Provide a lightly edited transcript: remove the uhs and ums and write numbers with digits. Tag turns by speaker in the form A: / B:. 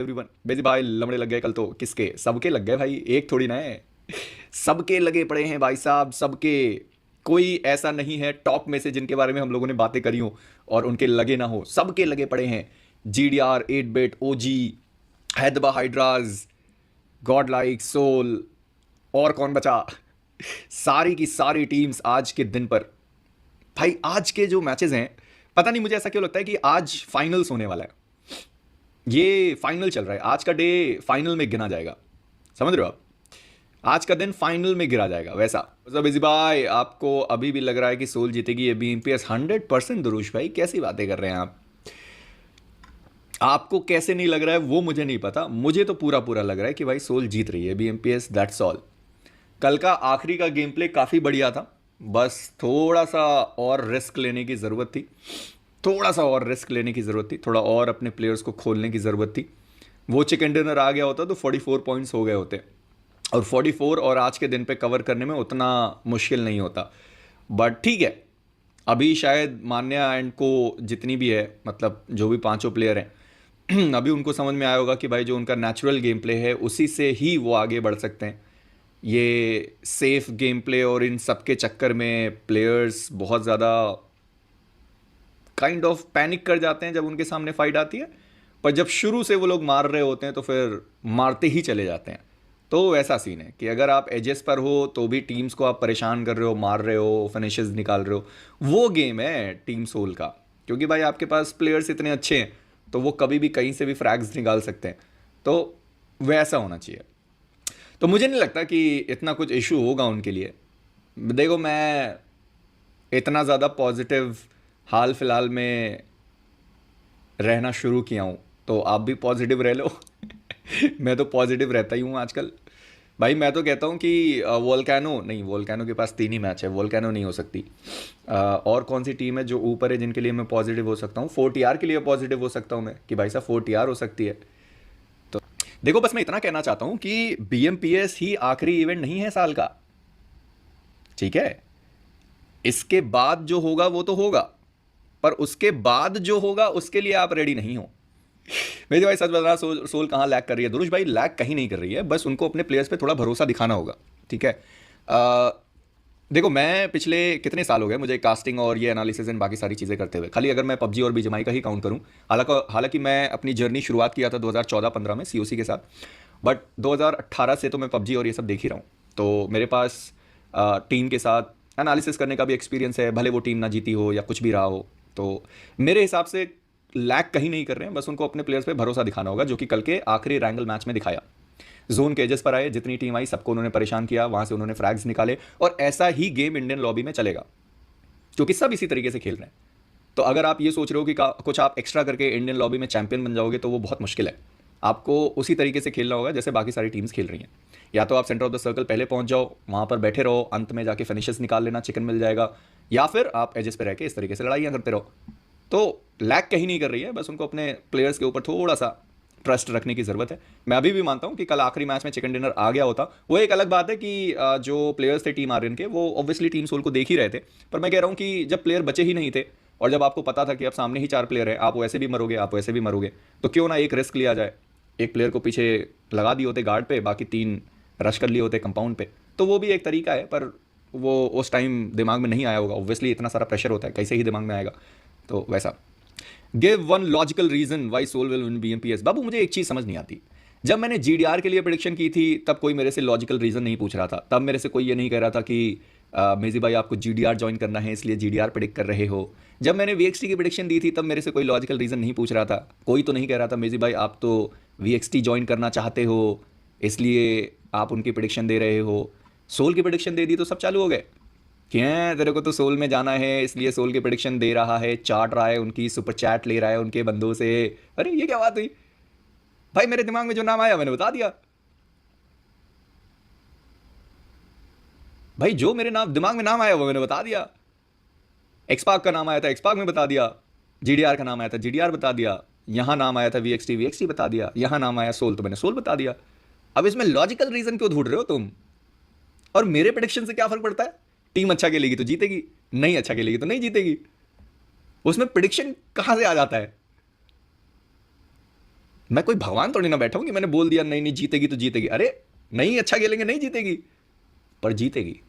A: Everyone बेजी भाई लमड़े लग गए कल तो किसके सबके लग गए भाई, एक थोड़ी ना है। सबके लगे पड़े हैं भाई साहब, सबके। कोई ऐसा नहीं है टॉप में से जिनके बारे में हम लोगों ने बातें करी हो और उनके लगे ना हो, सबके लगे पड़े हैं। GDR 8 बिट OG, हैदबा हाइड्राज, गॉड लाइक सोल, और कौन बचा। सारी की सारी टीम्स आज के दिन पर। भाई आज के जो मैचेस हैं, पता नहीं मुझे ऐसा क्यों लगता है कि आज फाइनल्स होने वाला है। ये फाइनल चल रहा है, आज का डे फाइनल में गिना जाएगा। समझ रहे हो आप? आज का दिन फाइनल में गिरा जाएगा वैसा। मतलब इसी भाई आपको अभी भी लग रहा है कि सोल जीतेगी ये BMPS? 100% दुरुश भाई, कैसी बातें कर रहे हैं आप। आपको कैसे नहीं लग रहा है वो मुझे नहीं पता, मुझे तो पूरा पूरा लग रहा है कि भाई सोल जीत रही है BMPS, दैट्स ऑल। कल का आखिरी का गेम प्ले काफ़ी बढ़िया था, बस थोड़ा सा और रिस्क लेने की ज़रूरत थी। थोड़ा सा और रिस्क लेने की ज़रूरत थी, थोड़ा और अपने प्लेयर्स को खोलने की ज़रूरत थी। वो चिकन डिनर आ गया होता तो 44 पॉइंट्स हो गए होते, और 44 और आज के दिन पे कवर करने में उतना मुश्किल नहीं होता। बट ठीक है, अभी शायद मान्या एंड को जितनी भी है, मतलब जो भी पांचों प्लेयर हैं अभी उनको समझ में आया होगा कि भाई जो उनका नेचुरल गेम प्ले है उसी से ही वो आगे बढ़ सकते हैं। ये सेफ गेम प्ले और इन सब के चक्कर में प्लेयर्स बहुत ज़्यादा काइंड ऑफ पैनिक कर जाते हैं जब उनके सामने फाइट आती है। पर जब शुरू से वो लोग मार रहे होते हैं तो फिर मारते ही चले जाते हैं। तो वैसा सीन है कि अगर आप एजेस पर हो तो भी टीम्स को आप परेशान कर रहे हो, मार रहे हो, फिनिशेस निकाल रहे हो, वो गेम है टीम सोल का। क्योंकि भाई आपके पास प्लेयर्स इतने अच्छे हैं तो वो कभी भी कहीं से भी फ्रैग्स निकाल सकते हैं। तो वैसा होना चाहिए। तो मुझे नहीं लगता कि इतना कुछ इशू होगा उनके लिए। देखो, मैं इतना ज़्यादा पॉजिटिव हाल फिलहाल में रहना शुरू किया हूँ, तो आप भी पॉजिटिव रह लो। मैं तो पॉजिटिव रहता ही हूँ आजकल। भाई मैं तो कहता हूँ कि वोल्केनो नहीं, वोल्केनो के पास 3 ही मैच है, वोल्केनो नहीं हो सकती। और कौन सी टीम है जो ऊपर है जिनके लिए मैं पॉजिटिव हो सकता हूँ? 4TR के लिए पॉजिटिव हो सकता हूँ मैं कि भाई साहब 4TR हो सकती है। तो देखो, बस मैं इतना कहना चाहता हूँ कि BMPS ही आखिरी इवेंट नहीं है साल का, ठीक है? इसके बाद जो होगा वो तो होगा, पर उसके बाद जो होगा उसके लिए आप रेडी नहीं हो। मेरे भाई सच बता रहा, सोल कहाँ लैग कर रही है? दुरुष भाई लैग कहीं नहीं कर रही है, बस उनको अपने प्लेयर्स पे थोड़ा भरोसा दिखाना होगा, ठीक है? अ, देखो, मैं पिछले कितने साल हो गए मुझे कास्टिंग और ये एनालिसिस एंड बाकी सारी चीज़ें करते हुए। खाली अगर मैं PUBG और BGMI का ही काउंट करूँ, हालांकि मैं अपनी जर्नी शुरुआत किया था 2014-15 में COC के साथ। बट 2018 से तो मैं PUBG और ये सब देख ही रहा हूँ। तो मेरे पास टीम के साथ एनालिसिस करने का भी एक्सपीरियंस है, भले वो टीम ना जीती हो या कुछ भी रहा हो। तो मेरे हिसाब से लैग कहीं नहीं कर रहे हैं, बस उनको अपने प्लेयर्स पे भरोसा दिखाना होगा, जो कि कल के आखिरी रैंगल मैच में दिखाया। जोन के एजेस पर आए, जितनी टीम आई सबको उन्होंने परेशान किया, वहां से उन्होंने फ्रैग्स निकाले, और ऐसा ही गेम इंडियन लॉबी में चलेगा क्योंकि सब इसी तरीके से खेल रहे हैं। तो अगर आप ये सोच रहे हो कि कुछ आप एक्स्ट्रा करके इंडियन लॉबी में चैंपियन बन जाओगे तो वो बहुत मुश्किल है। आपको उसी तरीके से खेलना होगा जैसे बाकी सारी टीम्स खेल रही हैं। या तो आप सेंटर ऑफ द सर्कल पहले पहुंच जाओ, वहां पर बैठे रहो, अंत में जाके फिनिशेस निकाल लेना, चिकन मिल जाएगा। या फिर आप एजेस पे रह के इस तरीके से लड़ाइयाँ करते रहो। तो लैग कहीं नहीं कर रही है, बस उनको अपने प्लेयर्स के ऊपर थोड़ा सा ट्रस्ट रखने की ज़रूरत है। मैं अभी भी मानता हूँ कि कल आखिरी मैच में चिकन डिनर आ गया होता। वो एक अलग बात है कि जो प्लेयर्स थे टीम आर्यन के, वो ऑब्वियसली टीम सोल को देख ही रहे थे। पर मैं कह रहा हूँ कि जब प्लेयर बचे ही नहीं थे और जब आपको पता था कि अब सामने ही 4 प्लेयर हैं, आप वैसे भी मरोगे, आप वैसे भी मरोगे, तो क्यों ना एक रिस्क लिया जाए। एक प्लेयर को पीछे लगा दिए होते गार्ड पे, बाकी 3 रश कर लिए होते कंपाउंड पे, तो वो भी एक तरीका है। पर वो उस टाइम दिमाग में नहीं आया होगा, ऑब्वियसली इतना सारा प्रेशर होता है, कैसे ही दिमाग में आएगा। तो वैसा give one logical reason why soul will win BMPS। बाबू मुझे एक चीज़ समझ नहीं आती, जब मैंने GDR के लिए प्रिडिक्शन की थी तब कोई मेरे से लॉजिकल रीजन नहीं पूछ रहा था। तब मेरे से कोई ये नहीं कह रहा था कि मेजी भाई आपको GDR ज्वाइन करना है इसलिए GDR प्रिडिक्ट कर रहे हो। जब मैंने VXT की प्रिडिक्शन दी थी तब मेरे से कोई लॉजिकल रीजन नहीं पूछ रहा था। कोई तो नहीं कह रहा था मेजी भाई आप तो VXT ज्वाइन करना चाहते हो इसलिए आप उनकी प्रिडिक्शन दे रहे हो। सोल की प्रिडिक्शन दे दी तो सब चालू हो गए कि हैं तेरे को तो सोल में जाना है इसलिए सोल की प्रिडिक्शन दे रहा है, चाट रहा है, उनकी सुपर चैट ले रहा है उनके बंदों से। अरे ये क्या बात हुई भाई? मेरे दिमाग में जो नाम आया मैंने बता दिया भाई, जो मेरे नाम दिमाग में नाम आया वो मैंने बता दिया। एक्सपार्क का नाम आया था, एक्सपार्क में बता दिया। GDR का नाम आया था, GDR बता दिया। यहां नाम आया था VXT बता दिया। यहां नाम आया सोल तो मैंने सोल बता दिया। अब इसमें लॉजिकल रीजन क्यों ढूंढ रहे हो तुम? और मेरे प्रिडिक्शन से क्या फर्क पड़ता है? टीम अच्छा खेलेगी तो जीतेगी, नहीं अच्छा खेलेगी तो नहीं जीतेगी। उसमें प्रिडिक्शन कहां से आ जाता है? मैं कोई भगवान थोड़ी ना बैठा हूं कि मैंने बोल दिया नहीं नहीं जीतेगी तो जीतेगी। अरे नहीं अच्छा खेलेंगे नहीं जीतेगी, पर जीतेगी।